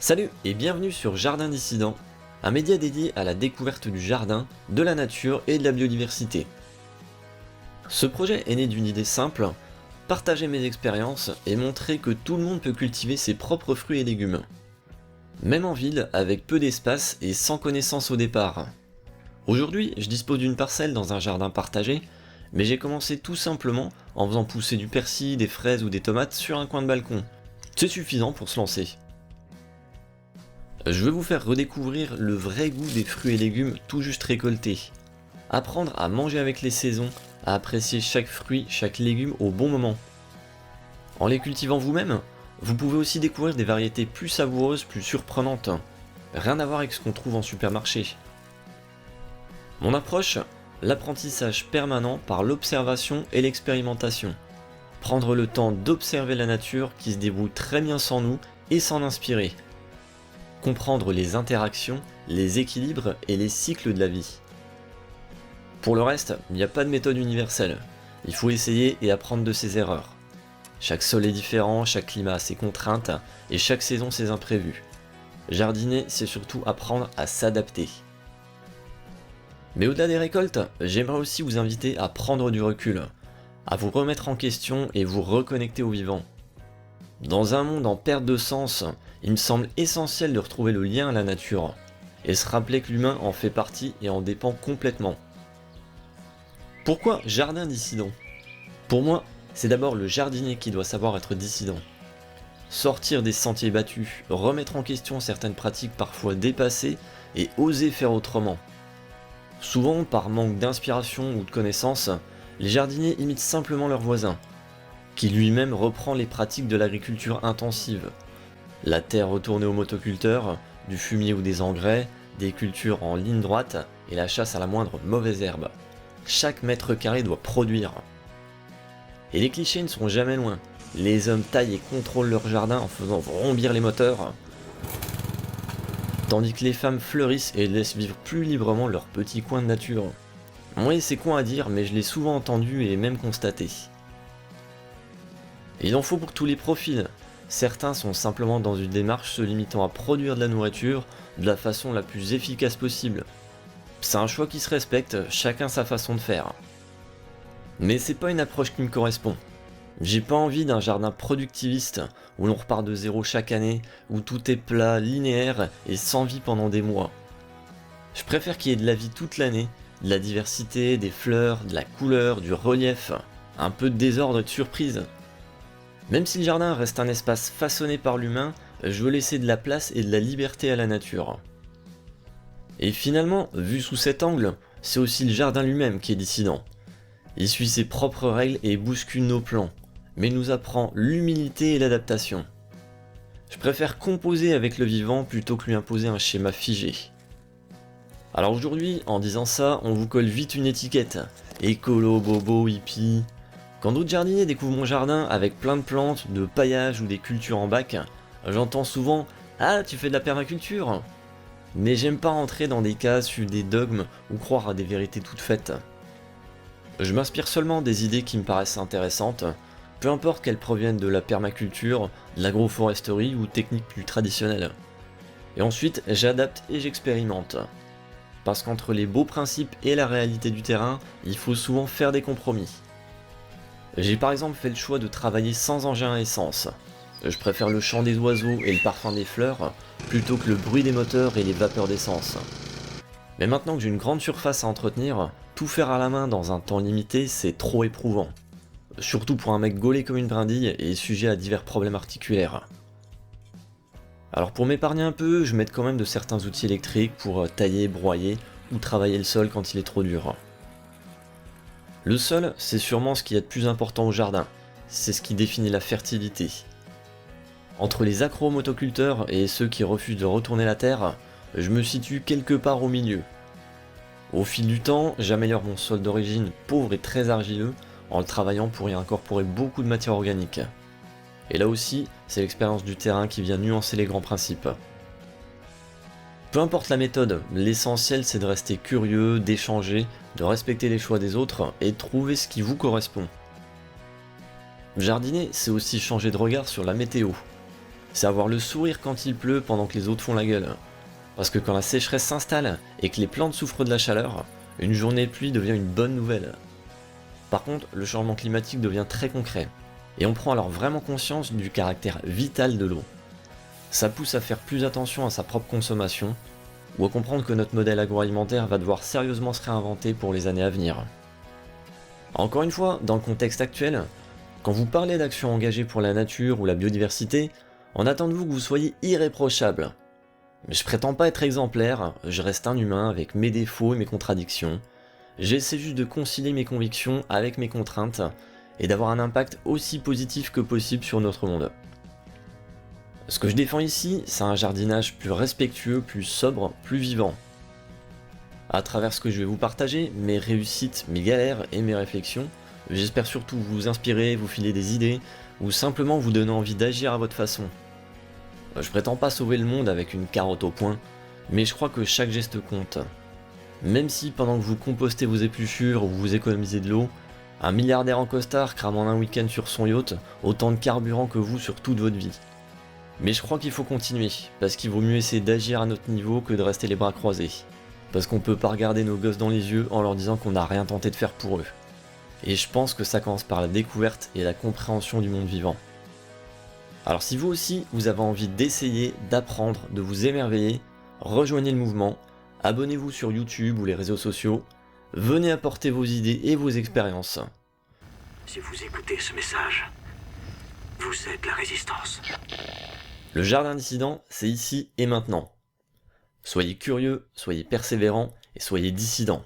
Salut et bienvenue sur Jardin Dissident, un média dédié à la découverte du jardin, de la nature et de la biodiversité. Ce projet est né d'une idée simple, partager mes expériences et montrer que tout le monde peut cultiver ses propres fruits et légumes. Même en ville, avec peu d'espace et sans connaissance au départ. Aujourd'hui, je dispose d'une parcelle dans un jardin partagé, mais j'ai commencé tout simplement en faisant pousser du persil, des fraises ou des tomates sur un coin de balcon. C'est suffisant pour se lancer. Je veux vous faire redécouvrir le vrai goût des fruits et légumes tout juste récoltés. Apprendre à manger avec les saisons, à apprécier chaque fruit, chaque légume au bon moment. En les cultivant vous-même, vous pouvez aussi découvrir des variétés plus savoureuses, plus surprenantes. Rien à voir avec ce qu'on trouve en supermarché. Mon approche, l'apprentissage permanent par l'observation et l'expérimentation. Prendre le temps d'observer la nature qui se débrouille très bien sans nous et s'en inspirer. Comprendre les interactions, les équilibres et les cycles de la vie. Pour le reste, il n'y a pas de méthode universelle. Il faut essayer et apprendre de ses erreurs. Chaque sol est différent, chaque climat a ses contraintes et chaque saison ses imprévus. Jardiner, c'est surtout apprendre à s'adapter. Mais au-delà des récoltes, j'aimerais aussi vous inviter à prendre du recul, à vous remettre en question et vous reconnecter au vivant. Dans un monde en perte de sens, il me semble essentiel de retrouver le lien à la nature, et se rappeler que l'humain en fait partie et en dépend complètement. Pourquoi jardin dissident ? Pour moi, c'est d'abord le jardinier qui doit savoir être dissident. Sortir des sentiers battus, remettre en question certaines pratiques parfois dépassées et oser faire autrement. Souvent, par manque d'inspiration ou de connaissances, les jardiniers imitent simplement leurs voisins, qui lui-même reprend les pratiques de l'agriculture intensive. La terre retournée aux motoculteurs, du fumier ou des engrais, des cultures en ligne droite et la chasse à la moindre mauvaise herbe. Chaque mètre carré doit produire. Et les clichés ne sont jamais loin. Les hommes taillent et contrôlent leur jardin en faisant vrombir les moteurs, tandis que les femmes fleurissent et laissent vivre plus librement leur petit coin de nature. Oui, c'est con à dire, mais je l'ai souvent entendu et même constaté. Il en faut pour tous les profils. Certains sont simplement dans une démarche se limitant à produire de la nourriture de la façon la plus efficace possible. C'est un choix qui se respecte, chacun sa façon de faire. Mais c'est pas une approche qui me correspond. J'ai pas envie d'un jardin productiviste où l'on repart de zéro chaque année, où tout est plat, linéaire et sans vie pendant des mois. Je préfère qu'il y ait de la vie toute l'année, de la diversité, des fleurs, de la couleur, du relief, un peu de désordre et de surprise. Même si le jardin reste un espace façonné par l'humain, je veux laisser de la place et de la liberté à la nature. Et finalement, vu sous cet angle, c'est aussi le jardin lui-même qui est dissident. Il suit ses propres règles et bouscule nos plans, mais nous apprend l'humilité et l'adaptation. Je préfère composer avec le vivant plutôt que lui imposer un schéma figé. Alors aujourd'hui, en disant ça, on vous colle vite une étiquette. Écolo, bobo, hippie. Quand d'autres jardiniers découvrent mon jardin avec plein de plantes, de paillage ou des cultures en bac, j'entends souvent « Ah, tu fais de la permaculture !» Mais j'aime pas rentrer dans des cases, suivre des dogmes ou croire à des vérités toutes faites. Je m'inspire seulement des idées qui me paraissent intéressantes, peu importe qu'elles proviennent de la permaculture, de l'agroforesterie ou techniques plus traditionnelles. Et ensuite, j'adapte et j'expérimente. Parce qu'entre les beaux principes et la réalité du terrain, il faut souvent faire des compromis. J'ai par exemple fait le choix de travailler sans engin à essence. Je préfère le chant des oiseaux et le parfum des fleurs, plutôt que le bruit des moteurs et les vapeurs d'essence. Mais maintenant que j'ai une grande surface à entretenir, tout faire à la main dans un temps limité, c'est trop éprouvant. Surtout pour un mec gaulé comme une brindille et sujet à divers problèmes articulaires. Alors pour m'épargner un peu, je m'aide quand même de certains outils électriques pour tailler, broyer ou travailler le sol quand il est trop dur. Le sol, c'est sûrement ce qu'il y a de plus important au jardin, c'est ce qui définit la fertilité. Entre les accro-motoculteurs et ceux qui refusent de retourner la terre, je me situe quelque part au milieu. Au fil du temps, j'améliore mon sol d'origine pauvre et très argileux en le travaillant pour y incorporer beaucoup de matière organique. Et là aussi, c'est l'expérience du terrain qui vient nuancer les grands principes. Peu importe la méthode, l'essentiel c'est de rester curieux, d'échanger, de respecter les choix des autres et de trouver ce qui vous correspond. Jardiner, c'est aussi changer de regard sur la météo. c'est avoir le sourire quand il pleut pendant que les autres font la gueule. Parce que quand la sécheresse s'installe et que les plantes souffrent de la chaleur, une journée de pluie devient une bonne nouvelle. Par contre, le changement climatique devient très concret, et on prend alors vraiment conscience du caractère vital de l'eau. Ça pousse à faire plus attention à sa propre consommation, ou à comprendre que notre modèle agroalimentaire va devoir sérieusement se réinventer pour les années à venir. Encore une fois, dans le contexte actuel, quand vous parlez d'actions engagées pour la nature ou la biodiversité, on attend de vous que vous soyez irréprochable. Mais je prétends pas être exemplaire, je reste un humain avec mes défauts et mes contradictions. J'essaie juste de concilier mes convictions avec mes contraintes et d'avoir un impact aussi positif que possible sur notre monde. Ce que je défends ici, c'est un jardinage plus respectueux, plus sobre, plus vivant. À travers ce que je vais vous partager, mes réussites, mes galères et mes réflexions, j'espère surtout vous inspirer, vous filer des idées, ou simplement vous donner envie d'agir à votre façon. Je prétends pas sauver le monde avec une carotte au poing, mais je crois que chaque geste compte. Même si pendant que vous compostez vos épluchures ou vous économisez de l'eau, un milliardaire en costard crame en un week-end sur son yacht autant de carburant que vous sur toute votre vie. Mais je crois qu'il faut continuer, parce qu'il vaut mieux essayer d'agir à notre niveau que de rester les bras croisés. Parce qu'on peut pas regarder nos gosses dans les yeux en leur disant qu'on n'a rien tenté de faire pour eux. Et je pense que ça commence par la découverte et la compréhension du monde vivant. Alors si vous aussi, vous avez envie d'essayer, d'apprendre, de vous émerveiller, rejoignez le mouvement, abonnez-vous sur YouTube ou les réseaux sociaux, venez apporter vos idées et vos expériences. Si vous écoutez ce message, vous êtes la résistance. Le jardin dissident, c'est ici et maintenant. Soyez curieux, soyez persévérants et soyez dissidents.